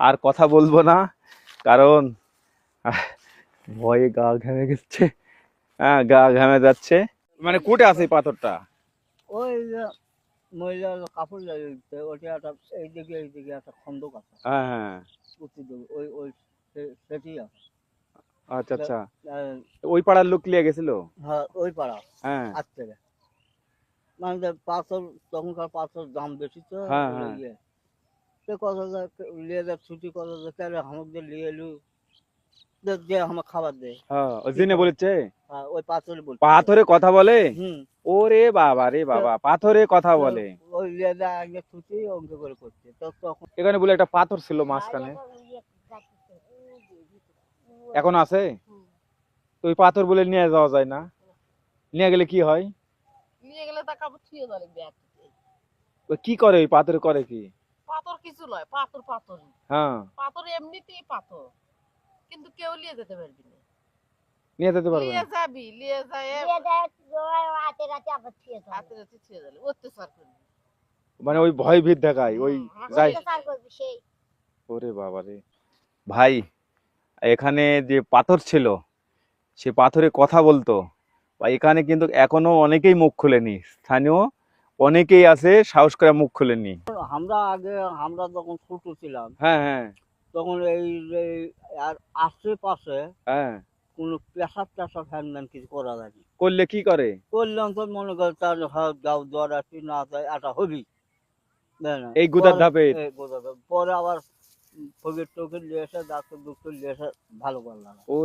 আর কথা বলবো না, কারণ আহ, ভয়ে গা ঘেমে গেছে। হ্যাঁ, গা ঘেমে যাচ্ছে। মানে কোটে আছে এই পাথরটা? ওই যে মহিলার কাপড় লাগিয়ে ওটা একটা এইদিকে একটা খন্দক আছে, হ্যাঁ হ্যাঁ। উত্তর দিকে ওই ওই সেটি আছে। আচ্ছা আচ্ছা, আহ, ওই পাড়ার লোক লিয়ে গেছিল। হ্যাঁ ওই পাড়া হ্যাঁ আজ থেকে মানে যে পাথর, তখনকার পাথর দাম বেশি তো হ্যাঁ বলে হ্যাঁ ইয়ে সে কথা লিয়ে যা ছুটি কথা যে কেন আমাকে লিয়ে এলু যে আমার খাবার দে হ্যাঁ, ওই কি জিনে খাবার? বলেছে। হ্যাঁ ওই পাথরে বলছে। পাথরে কথা বলে? হুম। ওরে বাবা রে বাবা, পাথরে কথা তো বলে। ওই লিয়ে যা আগে ছুটি অঙ্ক করে করছে তো তখন এখানে বলে একটা পাথর ছিল মাঝখানে, এখন আছে? তো ওই পাথর বলে নিয়ে যাওয়া যায় না? নিয়ে গেলে কি হয়? নিয়ে গেলে তা কাপড় ছুঁয়ে যাবে ব্যাগ। ওই কি করে, ওই পাথরে করে কি? পাথর কিছু নয়, পাথর পাথরই। হ্যাঁ, পাথর এমনিতেই পাথর, কিন্তু কেউ নিয়ে যেতে পারবি না। নিয়ে যেতে পারবে নিয়ে না? যাবি, নিয়ে যায় রাতে রাতে আবার ছুঁয়ে যাবে। হাতে হাতে ছুঁয়ে যাবে, অত্যাচার করবি। মানে ওই ভয় ভীত দেখায় ওই যাই। অত্যাচার করবি সেই। ওরে বাবা রে ভাই, এখানে যে পাথর ছিল সে পাথরে কথা বলতো। বা এখানে কিন্তু এখনো অনেকেই মুখ খুলেনি, স্থানীয় অনেকেই আছে সাহস করে মুখ খুলেনি। আমরা আগে আমরা যখন ছোট ছিলাম হ্যাঁ হ্যাঁ তখন এই যে আর আশেপাশে হ্যাঁ। কোনো পেশাব ফ্যান ম্যান কিছু করা যায়নি। করলে কি করে? করলাম তো মনে কর তার গাও জ্বর আসি না আসে একটা হবি এই গুদার ধাপে? পরে আবার ফকির টকির নিয়ে এসে ডাক্তার ডুক্তর নিয়ে এসে ভালো করলাম। ও,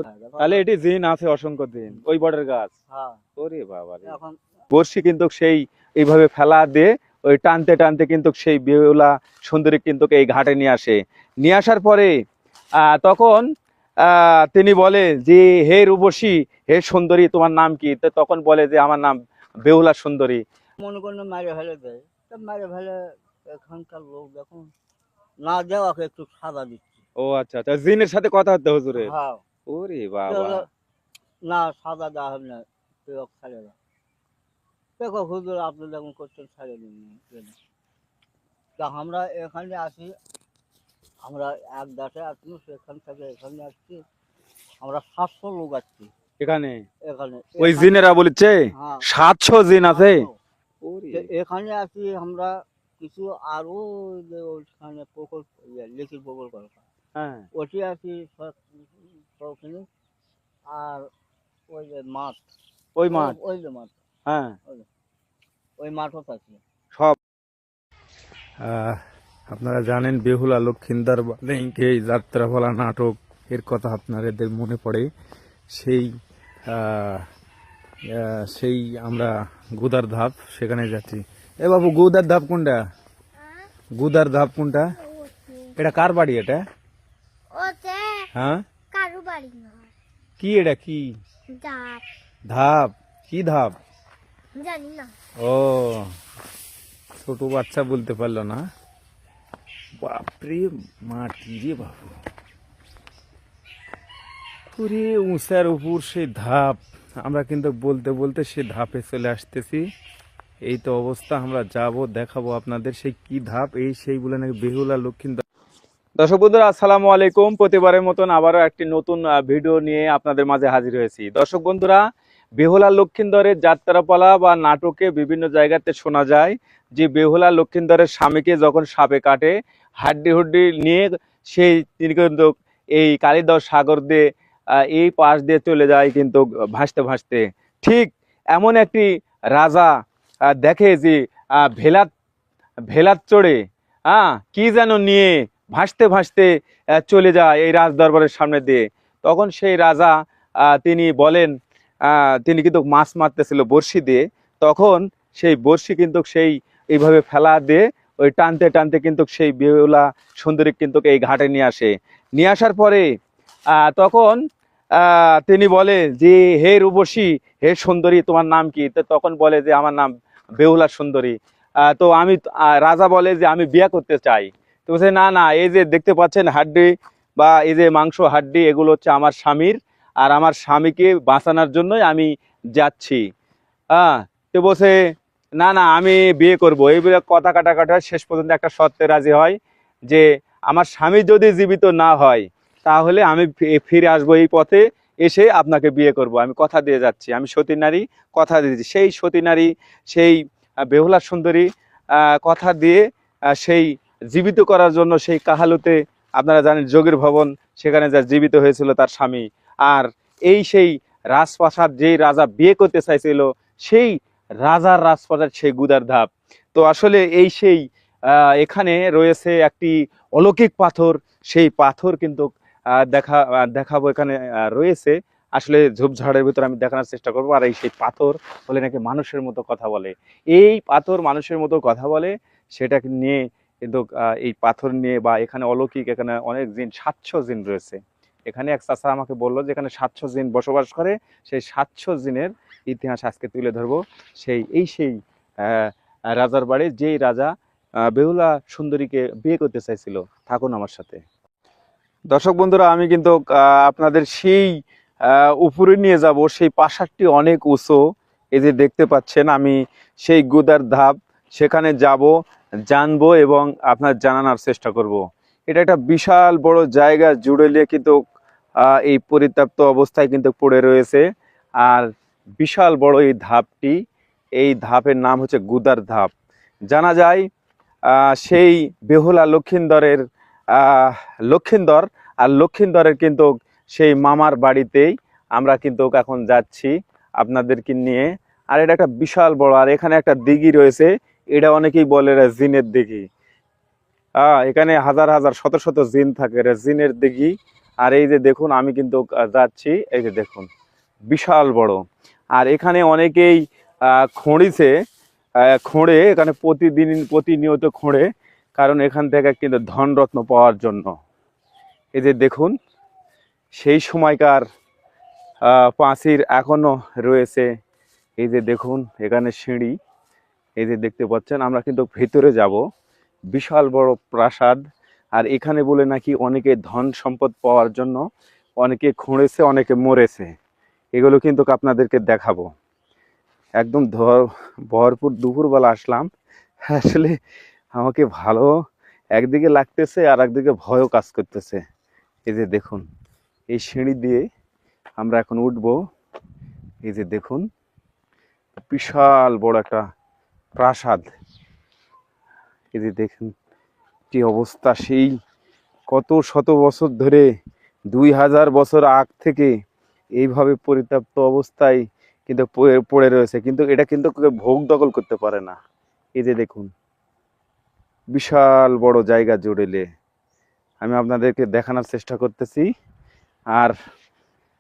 তাহলে এটি জিন আছে অসংখ্য দিন ওই বটের গাছ। হ্যাঁ ওরে বাবা রে। এখন বর্ষি কিন্তু সেই এইভাবে ফেলা দিয়ে ওই টানতে টানতে কিন্তু সেই বেহুলা সুন্দরী কিন্তু এই ঘাটে নিয়ে আসে। নিয়ে আসার পরে তখন তিনি বলে যে, হে রূপসী, হে সুন্দরী, তোমার নাম কি? তো তখন বলে যে আমার নাম বেহুলা সুন্দরী। মনে করেন মারে ফেলে দেয়, তা মারে ফেলে এখানকার লোক দেখুন না দেওয়াকে একটু সাদা দিচ্ছে। ও আচ্ছা আচ্ছা, জিনের সাথে কথা হতে হুজুরের? হ্যাঁ ওরে বাবা। না সাদা দেওয়া হবে না, কেউ ছাড়ে না। দেখো হুজুর আপনি যখন করছেন ছাড়ে দিন। তা আমরা এখানে আসি, আমরা এক দাসে আসি, সেখান থেকে এখানে আসছি, আমরা 700 লোক আসছি এখানে এখানে। ওই জিনেরা বলেছে হ্যাঁ 700 জিন আছে। এখানে আসি আমরা কিছু আরো যে ওইখানে প্রকল্প লিখিত প্রকল্প হ্যাঁ ওটি আছি ওখানে। আর ওই যে মাঠ, ওই মাঠ। ওই যে মাঠ, হ্যাঁ ওই মাঠও আছে সব। আপনারা জানেন বেহুলা লক্ষিন্দর এই যাত্রাপালা নাটক এর কথা আপনাদের মনে পড়ে। সেই সেই আমরা গুদার ধাপ সেখানে যাচ্ছি। এ বাবু, গুদার ধাপ কোনটা? গুদার ধাপ কোনটা? এটা কার বাড়ি এটা? ওতে হ্যাঁ, কারু বাড়ি নয়, কি এটা কি ডাব ধাপ? কি ধাপ? জানি না। ও, ছোট বাচ্চা বলতে পারলো না। বাপরে মাটি রে বাবু, পুরে উঁচার উপর সেই ধাপ। আমরা কিন্তু বলতে বলতে সে ধাপে চলে আসতেছি। এই তো অবস্থা, আমরা যাব দেখাবো আপনাদের সেই কি ধাপ। এই সেই বলে নাকি বেহুলা লক্ষিন্দর। দর্শক বন্ধুরা, আসসালামু আলাইকুম। প্রতিবারের মতন আবারও একটি নতুন ভিডিও নিয়ে আপনাদের মাঝে হাজির হয়েছি। দর্শক বন্ধুরা, বেহুলা লক্ষিন্দরের যাত্রাপালা বা নাটকে বিভিন্ন জায়গাতে শোনা যায় যে বেহুলা লক্ষিন্দরের স্বামীকে যখন সাপে কাটে, হাড্ডি হুড্ডি নিয়ে সেই তিনি কিন্তু এই কালিদাস সাগর দিয়ে এই পাশ দিয়ে চলে যায় কিন্তু ভাসতে ভাসতে। ঠিক এমন একটি রাজা দেখে যে ভেলাত ভেলাত চড়ে কি যেন নিয়ে ভাসতে ভাসতে চলে যায় এই রাজ দরবারের সামনে দিয়ে। তখন সেই রাজা তিনি বলেন, তিনি কিন্তু মাছ মারতেছিল বড়শি দিয়ে। তখন সেই বড়শি কিন্তু সেই এইভাবে ফেলা দিয়ে ওই টানতে টানতে কিন্তু সেই বেহুলা সুন্দরী কিন্তু এই ঘাটে নিয়ে আসে। নিয়ে আসার পরে তখন তিনি বলে যে, হে রূপসী, হে সুন্দরী, তোমার নাম কি? তো তখন বলে যে আমার নাম বেহুলা সুন্দরী। তো আমি রাজা বলে যে আমি বিয়ে করতে চাই। তো বলছে না না, এই যে দেখতে পাচ্ছেন হাড্ডি বা এই যে মাংস হাড্ডি, এগুলো হচ্ছে আমার স্বামীর, আর আমার স্বামীকে বাঁচানোর জন্যই আমি যাচ্ছি। তো বলছে না না, আমি বিয়ে করব। এই বলে কথা কাটা শেষ পর্যন্ত একটা শর্তে রাজি হয় যে আমার স্বামী যদি জীবিত না হয় তাহলে আমি ফিরে আসবো এই পথে, এসে আপনাকে বিয়ে করব। আমি কথা দিয়ে যাচ্ছি, আমি সতী নারী কথা দিয়েছি। সেই সতী নারী, সেই বেহুলা সুন্দরী কথা দিয়ে সেই জীবিত করার জন্য সেই কাহালুতে, আপনারা জানেন যোগীর ভবন, সেখানে যা জীবিত হয়েছিল তার স্বামী। আর এই সেই রাজপ্রাসাদ, যেই রাজা বিয়ে করতে চাইছিল, সেই রাজার রাজপ্রাসাদ সেই গুদার ধাপ। তো আসলে এই সেই এখানে রয়েছে একটি অলৌকিক পাথর। সেই পাথর কিন্তু দেখাবো এখানে রয়েছে। আসলে ঝোপঝাড়ের ভিতরে আমি দেখানোর চেষ্টা করবো। আর এই সেই পাথর বলে নাকি মানুষের মতো কথা বলে। এই পাথর মানুষের মতো কথা বলে, সেটাকে নিয়ে কিন্তু এই পাথর নিয়ে বা এখানে অলৌকিক, এখানে অনেক জিন, 700 জিন রয়েছে। এখানে এক চাচা আমাকে বললো যে এখানে 700 জিন বসবাস করে। সেই 700 জিনের ইতিহাস আজকে তুলে ধরবো। সেই রাজার বাড়ি, যেই রাজা বেহুলা সুন্দরীকে বিয়ে করতে চাইছিল। থাকুন আমার সাথে। দর্শক বন্ধুরা, আমি কিন্তু আপনাদের সেই উপরে নিয়ে যাব। সেই প্রাসাদটি অনেক উঁচু, এই যে দেখতে পাচ্ছেন। আমি সেই গুদার ধাপ, সেখানে যাব, জানবো এবং আপনার জানানোর চেষ্টা করব। এটা একটা বিশাল বড় জায়গা জুড়ে নিয়ে কিন্তু এই পরিত্যক্ত অবস্থায় কিন্তু পড়ে রয়েছে। আর বিশাল বড় এই ধাপটি, এই ধাপের নাম হচ্ছে গুদার ধাপ। জানা যায় সেই বেহুলা লক্ষিন্দরের লক্ষিন্দর, আর লক্ষিন্দরের কিন্তু সেই মামার বাড়িতেই আমরা কিন্তু এখন যাচ্ছি আপনাদেরকে নিয়ে। আর এটা একটা বিশাল বড়, আর এখানে একটা দিঘি রয়েছে। এটা অনেকেই বলে এটা জিনের দিঘি। এখানে হাজার হাজার শত শত জিন থাকে, এটা জিনের দিঘি। আর এই যে দেখুন, আমি কিন্তু যাচ্ছি, এই যে দেখুন বিশাল বড়। আর এখানে অনেকেই খড়িছে, খোঁড়ে, এখানে প্রতিনিয়ত খোঁড়ে, কারণ এখান থেকে কিন্তু ধনরত্ন পাওয়ার জন্য। এই যে দেখুন, সেই সময়কার প্রাচীর এখনো রয়েছে। এই যে দেখুন, এখানে সিঁড়ি, এই যে দেখতে পাচ্ছেন। আমরা কিন্তু ভেতরে যাব। বিশাল বড় প্রাসাদ। আর এখানে বলে নাকি অনেকে ধন সম্পদ পাওয়ার জন্য অনেকে খুঁড়েছে, অনেকে মরেছে। এগুলো কিন্তু আপনাদেরকে দেখাবো। একদম ভরপুর দুপুরবেলা আসলাম। আসলে আমাকে ভালো একদিকে লাগতেছে, আর একদিকে ভয়ও কাজ করতেছে। এই যে দেখুন, এই সিঁড়ি দিয়ে আমরা এখন উঠবো। এই যে দেখুন, বিশাল বড় একটা প্রাসাদ। এই যে দেখুন কি অবস্থা। সেই কত শত বছর ধরে, 2000 বছর আগ থেকে এইভাবে পরিত্যক্ত অবস্থায় কিন্তু পড়ে রয়েছে, কিন্তু এটা কিন্তু ভোগ দখল করতে পারে না। এই যে দেখুন, বিশাল বড় জায়গা জুড়েলে আমি আপনাদেরকে দেখানোর চেষ্টা করতেছি। আর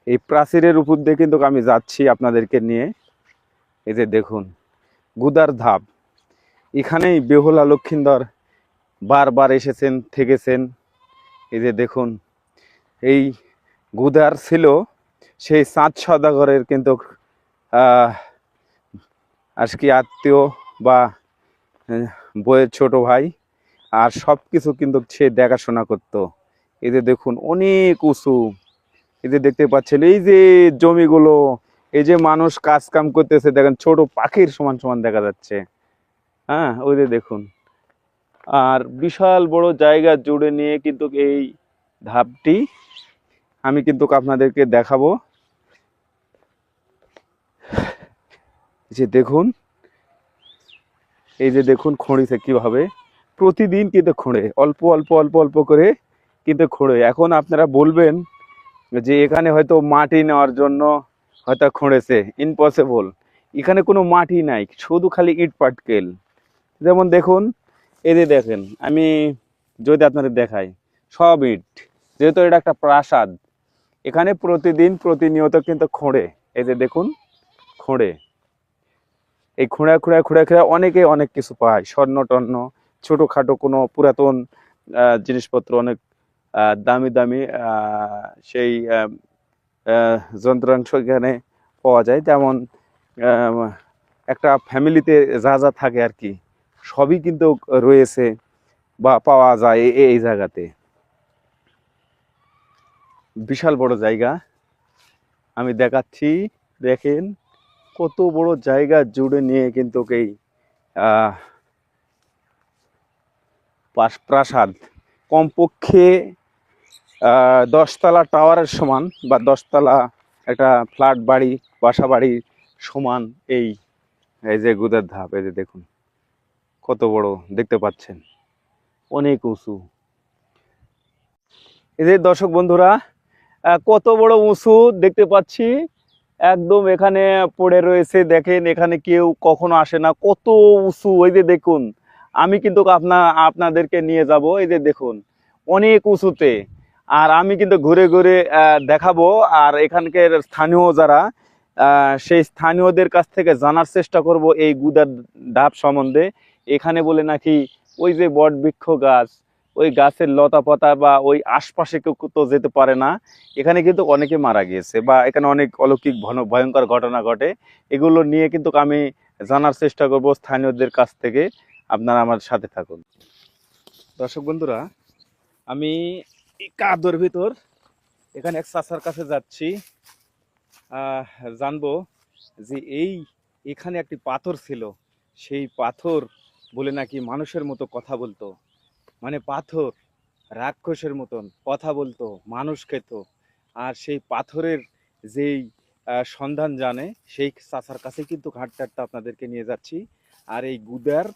এই প্রাচীরের উপর দিয়ে কিন্তু আমি যাচ্ছি আপনাদেরকে নিয়ে। এই যে দেখুন, গুদার ধাপ। এখানেই বেহুলা লক্ষিন্দর বারবার এসেছেন, থেকেছেন। এই যে দেখুন, এই গুদার ছিল সেই চাঁদ সওদাগরের কিন্তু আজকে আত্মীয় বা বইয়ের ছোট ভাই। আর সব কিছু কিন্তু সে দেখাশোনা করতো। এই যে দেখুন, অনেক উঁচু। এই যে দেখতে পাচ্ছেন, এই যে জমিগুলো, এই যে মানুষ কাজ কাম করতেছে, দেখেন ছোট পাখির সমান সমান দেখা যাচ্ছে। হ্যাঁ, ওই যে দেখুন। আর বিশাল বড় জায়গা জুড়ে নিয়ে কিন্তু এই ধাপটি আমি কিন্তু আপনাদেরকে দেখাবো। যে দেখুন, এই যে দেখুন খড়িছে কিভাবে। প্রতিদিন কিন্তু খোঁড়ে, অল্প অল্প অল্প অল্প করে কিন্তু খোঁড়ে। এখন আপনারা বলবেন যে এখানে হয়তো মাটি নেওয়ার জন্য হয়তো খোঁড়েছে। ইম্পসিবল। এখানে কোনো মাটি নাই, শুধু খালি ইট পাটকেল। যেমন দেখুন, এই যে দেখেন, আমি যদি আপনাদের দেখাই, সব ইট। যেহেতু এটা একটা প্রাসাদ, এখানে প্রতিদিন প্রতিনিয়ত কিন্তু খোঁড়ে। এই যে দেখুন, খোঁড়ে। এই খুঁড়া খুঁড়া খুঁড়া খুঁড়া অনেকে অনেক কিছু পায়, স্বর্ণ টর্ণ, ছোটোখাটো কোনো পুরাতন জিনিসপত্র, অনেক দামি দামি সেই যন্ত্রাংশ এখানে পাওয়া যায়। যেমন একটা ফ্যামিলিতে যা যা থাকে আর কি, সবই কিন্তু রয়েছে বা পাওয়া যায় এই জায়গাতে। বিশাল বড় জায়গা আমি দেখাচ্ছি। দেখেন কত বড় জায়গা জুড়ে নিয়ে কিন্তু এই প্রাসাদ। কমপক্ষে 10তলা টাওয়ারের সমান বা 10তলা একটা ফ্ল্যাট বাড়ি, বাসা বাড়ির সমান এই এই যে গুদার ধাপ। এই যে দেখুন কত বড়, দেখতে পাচ্ছেন অনেক উঁচু। এই যে দর্শক বন্ধুরা, কত বড় উঁচু দেখতে পাচ্ছি, একদম এখানে পড়ে রয়েছে। দেখেন এখানে কেউ কখনো আসে না, কত উঁচু। ওই যে দেখুন, আমি কিন্তু আপনাদেরকে নিয়ে যাব। এই যে দেখুন অনেক উঁচুতে, আর আমি কিন্তু ঘুরে ঘুরে দেখাবো। আর এখানকার স্থানীয় যারা, সেই স্থানীয়দের কাছ থেকে জানার চেষ্টা করব এই গুদার ধাপ সম্বন্ধে। এখানে বলে নাকি ওই যে বট বৃক্ষ গাছ, ওই গাছের লতা পাতা বা ওই আশপাশে কেউ তো যেতে পারে না। এখানে কিন্তু অনেকে মারা গিয়েছে বা এখানে অনেক অলৌকিক ভয়ঙ্কর ঘটনা ঘটে। এগুলো নিয়ে কিন্তু আমি জানার চেষ্টা করব স্থানীয়দের কাছ থেকে। আপনারা আমার সাথে থাকুন। দর্শক বন্ধুরা, আমি এই কাদর ভিতর এখানে এক চাচার কাছে যাচ্ছি, জানবো যে এখানে একটি পাথর ছিল। সেই পাথর বলে নাকি মানুষের মতো কথা বলতো, মানে পাথর রাক্ষসের মতন কথা বলতো, মানুষ খেত। আর সেই পাথরের যেই সন্ধান জানে, সেই চাচার কাছে কিন্তু হাঁটতে হাঁটতে আপনাদেরকে নিয়ে যাচ্ছি। আর এই গুদার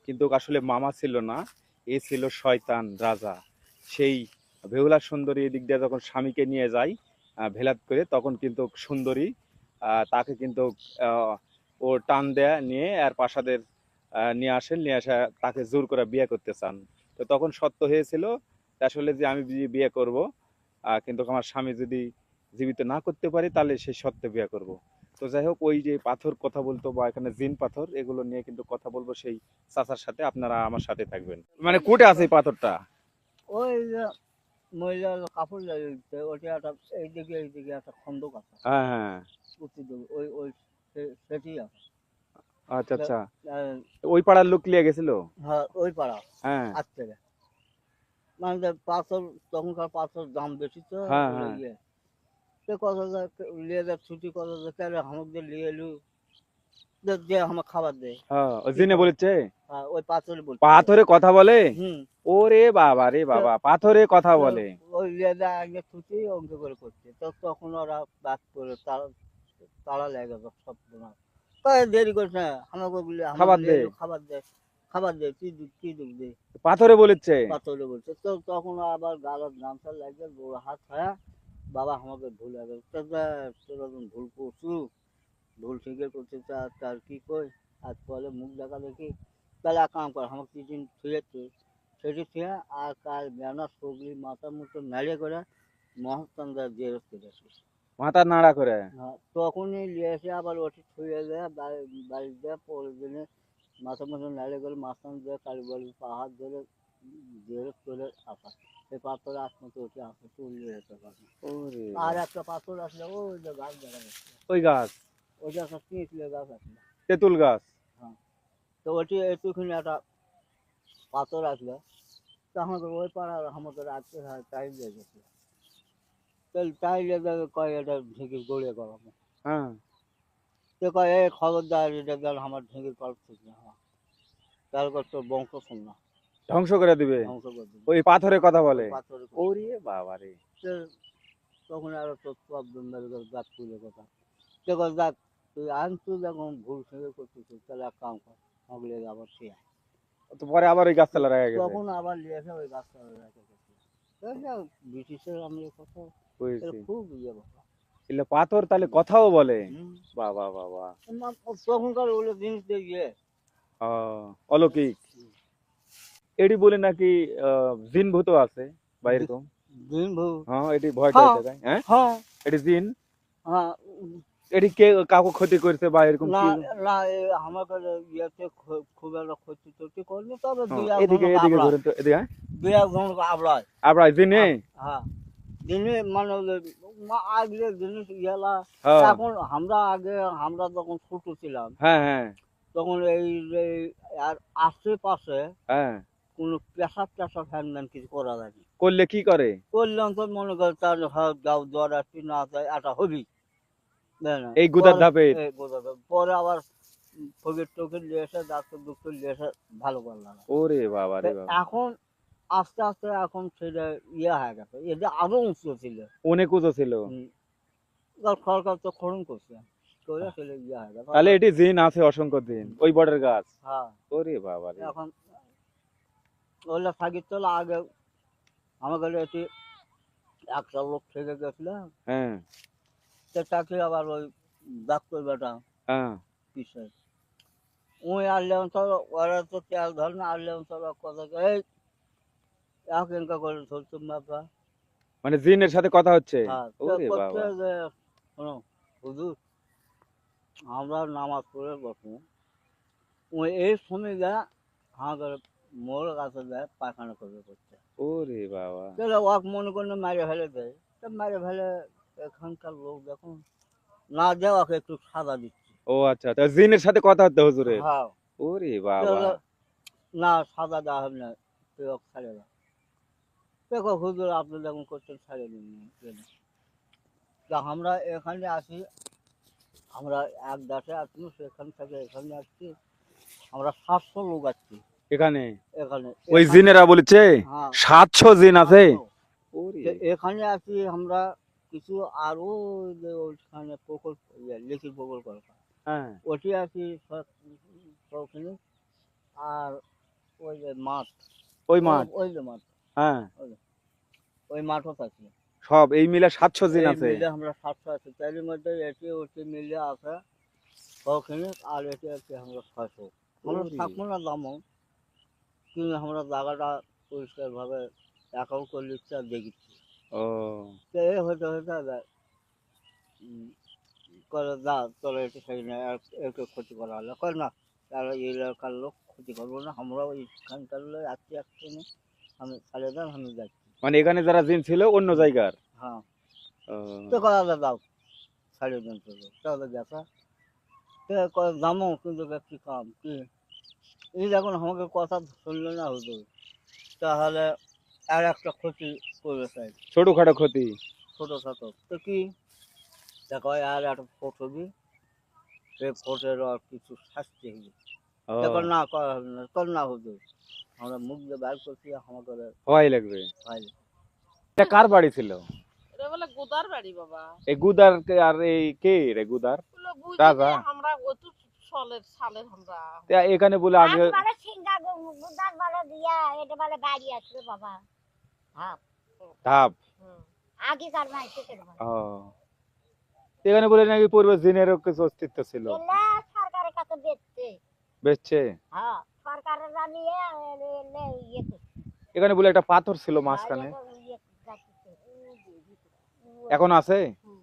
কিন্তু আসলে মামা ছিল না, এ ছিল শয়তান রাজা। সেই বেহুলা সুন্দরী এদিক দিয়ে যখন স্বামীকে নিয়ে যায় ভেলাত করে, তখন কিন্তু সুন্দরী তাকে কিন্তু ও টান দেয়া নিয়ে আর প্রাসাদের নিয়ে আসেন, নিয়ে আসা তাকে জোর করে বিয়ে করতে চান। তো তখন সত্য হয়েছিল আসলে যে আমি বিয়ে করব, কিন্তু আমার স্বামী যদি জীবিত না করতে পারি তাহলে সেই সত্ত্বে বিয়ে করব। তো যাই হোক, ওই যে পাথর কথা বলতো বা এখানে জিন পাথর, এগুলো নিয়ে কিন্তু কথা বলবো সেই চাচার সাথে। আপনারা আমার সাথে থাকবেন। মানে কোটে আছে এই পাথরটা? ওই যে মহিলার কাপড় লাগিয়েছে, ওটা একটা এইদিকে একটা খন্দক আছে, হ্যাঁ হ্যাঁ, উঁচু দিকে, ওই ওই সেটি আছে। আচ্ছা আচ্ছা। আহ, ওই পাড়ার লোক লিয়ে গেছিল? হ্যাঁ ওই পাড়া হ্যাঁ আজ থেকে। মানে যে পাথর, তখনকার পাথর দাম বেশি তো, হ্যাঁ ওগুলো হ্যাঁ ইয়ে সে কথা লিয়ে যায় ছুটি কথা যে আমাকে লিয়ে এলু, যে আমার খাবার দেয়। হ্যাঁ, ওই জিনে বলেছে হ্যাঁ ওই পাথরে বলছে। পাথরে কথা বলে? হুম। ওরে বাবা রে বাবা, পাথরে কথা তো বলে? ওই লিয়ে যায় আগে ছুটি অঙ্ক করে করছে, তো তখন ওরা বাদ করে তারা তারা লেগে গেছে সব তোমার। তাই দেরি করছে না, আমাকে বলি খাবার আমাকে দে, খাবার দেয়, খাবার দেয়, কি দুধ দে, পাথরে বলেছে? পাথরে বলছে। তো তখন আবার গালত গামছা লাগে, বড় হাত খায়া বাবা আমাকে ভুলে গেল। তোরা ভুল করছু, ভুল ঠিকই করছে, তার কি কই আজ পরে মুখ দেখা দেখি, তাহলে এক কাম কর, আমাকে কিছুদিন ছুঁয়েছে সেটি ছুঁয়ে, আর কাল বেনা সগলি মাথা মুখে নাড়িয়ে করে মহাস্থানদার দিয়ে রসতে গেছে। মাথা নাড়া করে? তখনই নিয়ে এসে আবার ওটি ছুঁয়ে দেয়, বাড়ি দেয়, পরের দিনে মাথা মুখে নাড়িয়ে করে মাস্তান দিয়ে কালীবাড়ি পাহাড় ধরে জেরক্স করে আসা। সেই পাথরে আসতে ওটি আসতে তুলিয়ে যেতে পারে। ওরে আর একটা পাথর আসলে ওই যে গাছ দেখা যাচ্ছে, ওই গাছ, ওইটা একটা তিঁতলে গাছ আছে। তেঁতুল গাছ? হ্যাঁ, তো ওটি একটুখানি একটা পাথর আসলে, তো আমাদের ওই পাড়ার আমাদের আজকে টাইম লেগেছে, তাই লেগে কয় এটা ঢেঁকির গড়িয়ে করাবো। হ্যাঁ, তো কয় এই খবরদার এটা গেল আমার ঢেঁকির কল ঠিক না, তারপর তোর বংশ শোন না, ধ্বংস করে দিবে? ধ্বংস করে দিবি। ওই পাথরে কথা বলে? পাথরে ওরে বাবা রে। তখন আরো তোর প্রবলেম গাছ তুলে কথা, সে কথা যাক, তুই আনছু যখন ভুল সঙ্গে করতেছিস, তাহলে এক কাম কর, আমাকে লেগে আবার সে তো পরে আবার ওই গাছতলা রেখে গেছে? তখন আবার নিয়ে এসে ওই গাছটা রেখে গেছে। ব্রিটিশের আমলের কথা, বুঝছি। খুব ইয়ে বাবা। এলে পাথর তাহলে কথাও বলে? হুম। বাবা বাবা, তখনকার ওগুলো জিনিস দিয়ে অলৌকিক। এটি বলে নাকি জিন ভূত আছে বা এরকম? দিন ভু, হ্যাঁ, এটি ভয় হ্যাঁ। দেখায়? হ্যাঁ, হ্যাঁ এটি জিন? হ্যাঁ। এটি কে কাউকে ক্ষতি করছে বা এরকম না কি? না, আমার কাছে ইয়েতে খুব একটা ক্ষতি টতি করেনি, তবে এদিকে এদিকে ধরেন তো, এদিকে। হ্যাঁ, দুই এক জন আবলায়। আবার জিনে? হ্যাঁ, দিনে মানে আগে জিনিস ইয়েলা, হ্যাঁ এখন আমরা যখন ছোট ছিলাম, হ্যাঁ হ্যাঁ তখন এই যে আর আশেপাশে হ্যাঁ, কোনো পেশাব ফ্যান ম্যান কিছু করা যায়নি। করলে কি করে? করলাম তো মনে কর তার গাও জ্বর আসছি না একটা হবি, এই গুদার ধাপে? পরে আবার ফকির টকির নিয়ে এসে ডাক্তার দুক্তর নিয়ে এসে ভালো করলাম। ওরে বাবা রে বাবা। এখন আস্তে আস্তে এখন সেটা ইয়ে হয়ে গেছে, এটা আরো উঁচু ছিল। অনেক উঁচু ছিল। এবার সরকার তো খনন করছে, করে সেটা ইয়ে হয়ে গেছে। তাহলে এটি জিন আছে অসংখ্য দিন ওই বটের গাছ। হ্যাঁ, ওরে বাবা রে। এখন ওগুলো থাকির তোলা আগে আমাদের এটি একটা লোক থেকে গেছিল, হ্যাঁ সে তাকে আবার ওই ডাক্তার বেটা হ্যাঁ পিছে ওই আনলাম তো, ওরা তো তেল ধর না, আনলাম তো কথা এই এক ইনকা করে ধরতুম বাবা। মানে জিনের সাথে কথা হচ্ছে। হ্যাঁ, ওরে করতে বাবা। যে শোনো হুজুর, আমরা নামাজ পড়ে বসবো, ওই এই সময় যা আমাদের মোড় কাছে যায় পায়খানা করবে করতে, ওরে বাবা। তাহলে ওয়াক মনে করে মারে ফেলে দেয়, তা মারে ফেলে এখানকার লোক যখন না দেওয়া একটু সাদা দিচ্ছে। ও আচ্ছা, তা জিনের সাথে কথা হচ্ছে হুজুরের। হ্যাঁ, ওরে বাবা। তাহলে না সাদা দেওয়া হবে না, তুই ওকে ছাড়ে দাও। দেখো হুজুর আপনি যখন করছেন ছাড়িয়ে দিন না, কেন? তা আমরা এখানে আসি, আমরা এক দেশে আসি, সেখান থেকে এখানে আসছি, আমরা 700 লোক আসছি এখানে এখানে। ওই জিনেরা বলেছে হ্যাঁ, 700 জিন আছে। 700 এখানে আসি আমরা কিছু, আরো যে ওইখানে প্রকল্প লিখিত প্রকল্প হ্যাঁ ওটি আছি সবখানে। আর ওই যে মাঠ, ওই মাঠ। ওই যে মাঠ, হ্যাঁ ওই মাঠও আছে। সব এই মিলে 700 জিন এই আছে। মিলে আমরা 700 আছি, তার মধ্যে এটি ওটি মিলে আছে সবখানে, আর এটি আছে আমরা 600। আমরা ওরে। থাকবো না দামও, কিন্তু আমরা জায়গাটা পরিষ্কারভাবে একাও করে লিখতে আর দেখিচ্ছি। ও তো এ হতে হতে করে যা চলে একটু সেখানে একটু ক্ষতি করা হলো, করে না তারা এই এলাকার লোক ক্ষতি করবো না, আমরা ওইখানকার লোক আসছি একসঙ্গে, আমি ছাড়িয়ে দেন আমি যাচ্ছি। মানে এখানে যারা জিন ছিল অন্য জায়গার। হ্যাঁ, ও, তো করা দাও ছাড়িয়ে দেন চলো, তাহলে গেছে দামও কিন্তু একটি কাম কি, এই যখন আমাকে কথা শুনলো না হতো, তাহলে আর একটা ক্ষতি করবে চাই, ছোটখাটো ক্ষতি। ছোটোখাটো তো কি দেখো, আর একটা ফটো দিই, সেই ফটোর আর কিছু শাস্তি হবে। ও, দেখো না করা হবে না, কর না হতো, আমরা মুখ দিয়ে বার করছি আমাকে ভয় লাগবে। ভাই। এটা কার বাড়ি ছিল? এটা বলে গোদার বাড়ি বাবা। এই গুদার আর এই কে রে গুদার? ওগুলো বুঝি রাজা। যে আমরা অত সালের আমরা। তা এখানে বলে আগে বলে সিঙ্গা গুদার বলে দিয়া এটা বলে বাড়ি আছে বাবা। হ্যাঁ, ধাপ। হুম। আগে কার নাই সেটার বলে। ও, এখানে বলে নাকি পূর্বে জিনেরও কিছু অস্তিত্ব ছিল। এলে সরকারের কাছে বেচছে। বেচছে। হ্যাঁ, সরকারের জানিয়ে এলে ইয়ে করছে। এখানে বলে একটা পাথর ছিল মাঝখানে, এখন আছে? হুম।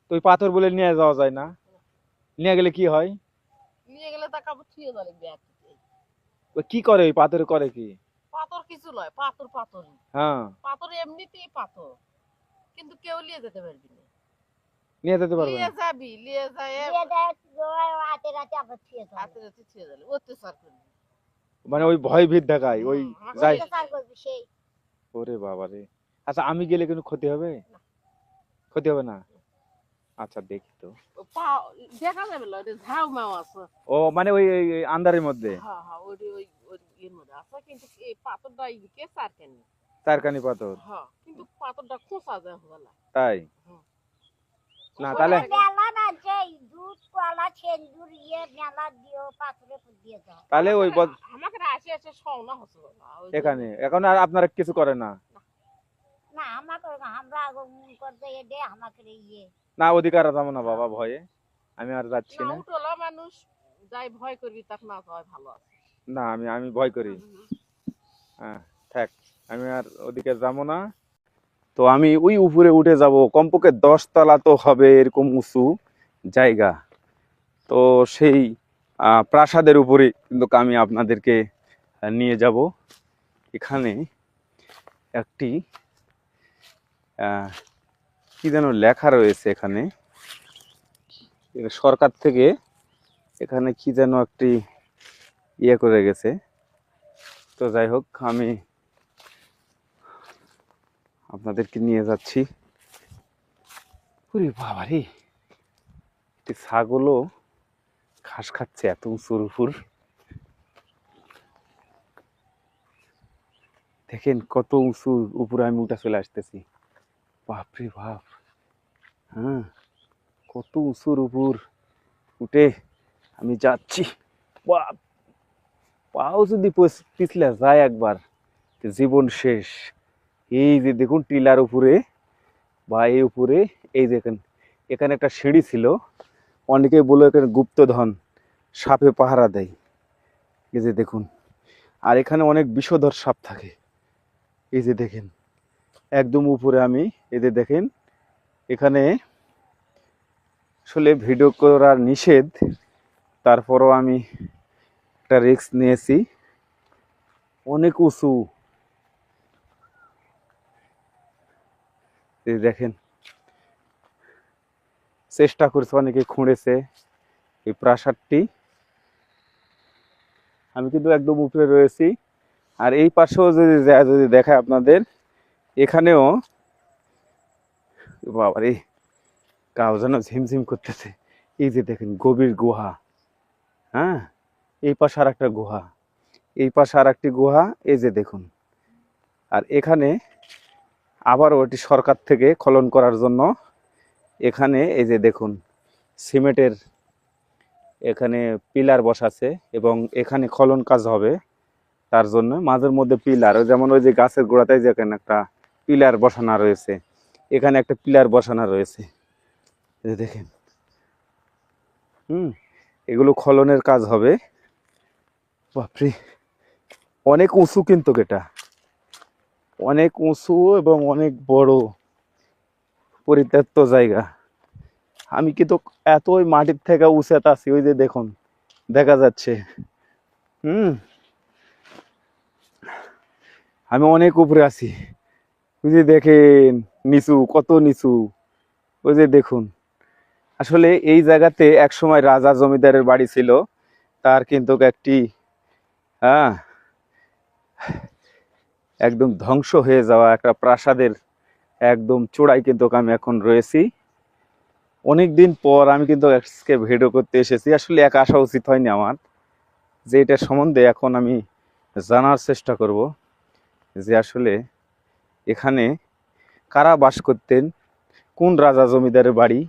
তো ওই পাথর বলে নিয়ে যাওয়া যায় না? নিয়ে গেলে কি হয়? নিয়ে গেলে তা কাপড় ছুঁয়ে যাবে ব্যাগ। ওই কি করে ওই পাথরে করে কি? পাথর কিছু নয়, পাথরই। হ্যাঁ, পাথর এমনিতেই পাথর, কিন্তু কেউ নিয়ে যেতে পারবি না। নিয়ে যেতে পারবে নিয়ে না। যাবি, নিয়ে যায় দিয়ে দেয় রাতে রাতে আবার ছুঁয়ে যাবে। হাতে হাতে ছুঁয়ে যাবে, অত্যাচার করবি। মানে ওই ভয় ভীত দেখায় ওই যাই। অত্যাচার করবি সেই। ওরে বাবা রে। আচ্ছা আমি গেলে কিন্তু ক্ষতি হবে? ক্ষতি হবে না? আচ্ছা দেখি তো। দেখা যাবে না, ঝাউ মাও আছে। ও মানে ওই ওই আন্ধারের মধ্যে হ্যাঁ হ্যাঁ, ওই এর মধ্যে আছে, কিন্তু এই পাথরটা কে চারখানি। চারকানি পাথর। হ্যাঁ, কিন্তু পাথরটা খোঁচা যায় হলা। তাই হুম। না তাহলে মেলা না সেই দুধ কলা সেন্দুর ইয়ে মেলা দিও পাথরে দিয়ে দাও। তাহলে ওই আমাকে আসে আসে সওনা হচ্ছে বাবা, ওই এখানে এখন আর আপনারা কিছু করে না? না আমাকে আমরা করতে দে আমাকে ইয়ে না অধিকার যাবো না বাবা ভয়ে, আমি আর যাচ্ছি না না। উঠলা মানুষ যাই ভয় করবি তাক না হয় ভালো আছে। না আমি আমি ভয় করি। হ্যাঁ থাক, আমি আর ওদিকে যাবো না। তো আমি ওই উপরে উঠে যাব, কমপক্ষে 10 তলা তো হবে এরকম উঁচু জায়গা। তো সেই প্রাসাদের উপরে কিন্তু আমি আপনাদেরকে নিয়ে যাব। এখানে একটি কি যেন লেখা রয়েছে এখানে, সরকার থেকে এখানে কি যেন একটি ইয়ে করে গেছে। তো যাই হোক আমি আপনাদেরকে নিয়ে যাচ্ছি। ওরে বাবা রে, একটি ছাগলও ঘাস খাচ্ছে এত উঁচুর উপর। দেখেন কত উঁচু উপরে আমি উঠে চলে আসতেছি। বাপরে বাপ, হ্যাঁ কত উঁচুর উপর উঠে আমি যাচ্ছি। বাপ, পাও যদি পিছলে যায় একবার তো জীবন শেষ। এই যে দেখুন টিলার উপরে বা এই উপরে, এই দেখেন এখানে একটা সিঁড়ি ছিল, অনেকেই বলে এখানে গুপ্তধন, সাপে পাহারা দেয়। এই যে দেখুন, আর এখানে অনেক বিষধর সাপ থাকে। এই যে দেখেন একদম উপরে আমি, এই যে দেখেন এখানে আসলে ভিডিও করার নিষেধ, তারপরও আমি একটা রিস্ক নিয়েছি। অনেক উঁচু, এই দেখেন চেষ্টা করছে, অনেকে খুঁড়েছে এই প্রাসাদটি। আমি কিন্তু একদম উপরে রয়েছি। আর এই পাশেও যদি দেখায় আপনাদের, এখানেও বাবারে গাও যেন ঝিমঝিম করতেছে। এই যে দেখেন গভীর গুহা, হ্যাঁ এই পাশে আর একটা গুহা, এই পাশে আর একটি গুহা, এই যে দেখুন। আর এখানে আবারও এটি সরকার থেকে খনন করার জন্য এখানে এই যে দেখুন সিমেন্টের এখানে পিলার বসাছে এবং এখানে খনন কাজ হবে, তার জন্য মাঝের মধ্যে পিলার, যেমন ওই যে গাছের গোড়াতে যেখানে একটা পিলার বসানো রয়েছে, এখানে একটা পিলার বসানো রয়েছে। এই যে দেখেন, এগুলো খননের কাজ হবে। বাপরে, অনেক উঁচু কিন্তু এটা, অনেক উঁচু এবং অনেক বড় পরিত্যক্ত জায়গা। আমি কিন্তু এতই মাটির থেকে উঁচাতে আছি, ওই যে দেখুন দেখা যাচ্ছে। আমি অনেক উপরে আছি, ওই যে দেখেন নিচু, কত নিচু, ওই যে দেখুন। আসলে এই জায়গাতে এক সময় রাজা জমিদারের বাড়ি ছিল, তার কিন্তু একটি একদম ধ্বংস হয়ে যাওয়া একটা প্রাসাদের একদম চূড়ায় কিন্তু আমি এখন রয়েছি। অনেকদিন পর আমি কিন্তু আজকে ভিডিও করতে এসেছি। আসলে একা আসা উচিত হয়নি আমার, যে এটা সম্বন্ধে এখন আমি জানার চেষ্টা করব যে আসলে এখানে কারা বাস করতেন, কোন রাজা জমিদারের বাড়ি,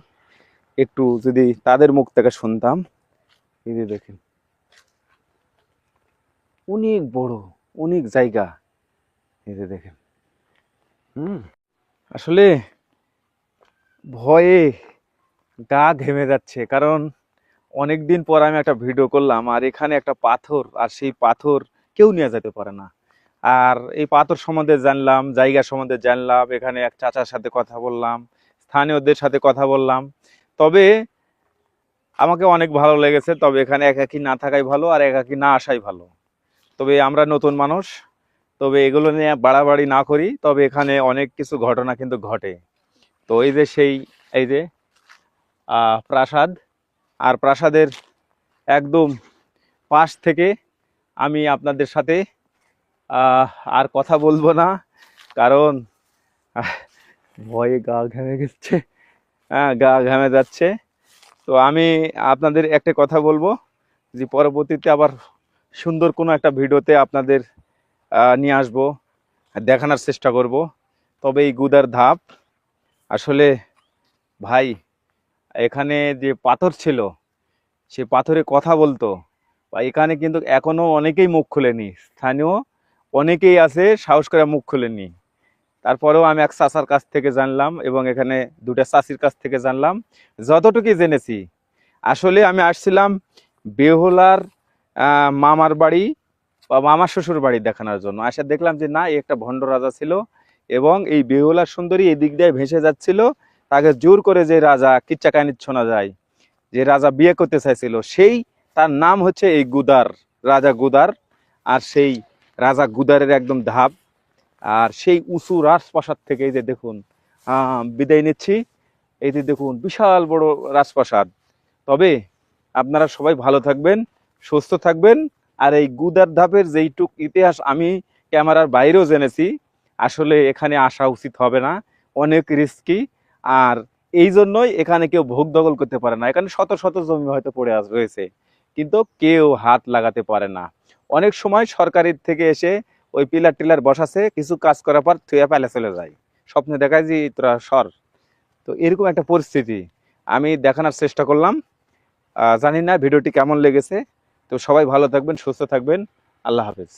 একটু যদি তাদের মুখ থেকে শুনতাম। এই যে দেখেন অনেক বড়, অনেক জায়গা। এই যে দেখেন, আসলে ভয়ে গা ঘেমে যাচ্ছে, কারণ অনেকদিন পর আমি একটা ভিডিও করলাম, আর এখানে একটা পাথর, আর সেই পাথর কেউ নিয়ে যেতে পারে না। আর এই পাথর সম্বন্ধে জানলাম, জায়গা সম্বন্ধে জানলাম, এখানে এক চাচার সাথে কথা বললাম, স্থানীয়দের সাথে কথা বললাম। তবে আমাকে অনেক ভালো লেগেছে। তবে এখানে একাকী না থাকাই ভালো, আর একাকী না আসাই ভালো। তবে আমরা নতুন মানুষ, তবে এগুলো নিয়ে বাড়াবাড়ি না করি। তবে এখানে অনেক কিছু ঘটনা কিন্তু ঘটে। তো এই যে সেই, এই যে প্রাসাদ, আর প্রাসাদের একদম পাশ থেকে আমি আপনাদের সাথে আর কথা বলবো না, কারণ ভয়ে গা ঘেমে গেছে, গা ঘেমে যাচ্ছে। তো আমি আপনাদের একটা কথা বলবো যে পরবর্তীতে আবার সুন্দর কোনো একটা ভিডিওতে আপনাদের নিয়ে আসবো, দেখানোর চেষ্টা করব। তবে এই গুদার ধাপ, আসলে ভাই এখানে যে পাথর ছিল, সে পাথরে কথা বলতো, বা এখানে কিন্তু এখনো অনেকেই মুখ খুলেনি, স্থানীয় অনেকেই আছে সাহস করে মুখ খুলেনি। তারপরেও আমি এক চাচার কাছ থেকে জানলাম এবং এখানে দুটা চাচির কাছ থেকে জানলাম, যতটুকুই জেনেছি। আসলে আমি আসছিলাম বেহুলার মামার বাড়ি বা মামার শ্বশুর বাড়ি দেখানোর জন্য। আসা দেখলাম যে না, একটা ভণ্ড রাজা ছিল এবং এই বেহুলার সুন্দরী এই দিক দিয়ে ভেসে যাচ্ছিল। তাকে জোর করে যে রাজা, কিচ্ছা কাহিনী শোনা যায়, যে রাজা বিয়ে করতে চাইছিল, সেই তার নাম হচ্ছে এই গুদার, রাজা গুদার। আর সেই রাজা গুদারের একদম ধাপ, আর সেই উঁচু রাজপ্রাসাদ থেকে এই যে দেখুন বিদায় নিচ্ছি। এই যে দেখুন বিশাল বড় রাজপ্রাসাদ। তবে আপনারা সবাই ভালো থাকবেন, সুস্থ থাকবেন। আর এই গুদার ধাপের যেইটুক ইতিহাস আমি ক্যামেরার বাইরেও জেনেছি, আসলে এখানে আসা উচিত হবে না, অনেক রিস্কি। আর এই জন্যই এখানে কেউ ভোগ দখল করতে পারে না। এখানে শত শত জমি হয়তো পড়ে রয়েছে, কিন্তু কেউ হাত লাগাতে পারে না। অনেক সময় সরকারের থেকে এসে ওই পিলার টিলার বসাছে, কিছু কাজ করার পর থুয়ে পালে চলে যায়, স্বপ্নে দেখায় যে তোরা সর। তো এরকম একটা পরিস্থিতি আমি দেখানোর চেষ্টা করলাম। জানি না ভিডিওটি কেমন লেগেছে। তো সবাই ভালো থাকবেন, সুস্থ থাকবেন, আল্লাহ হাফেজ।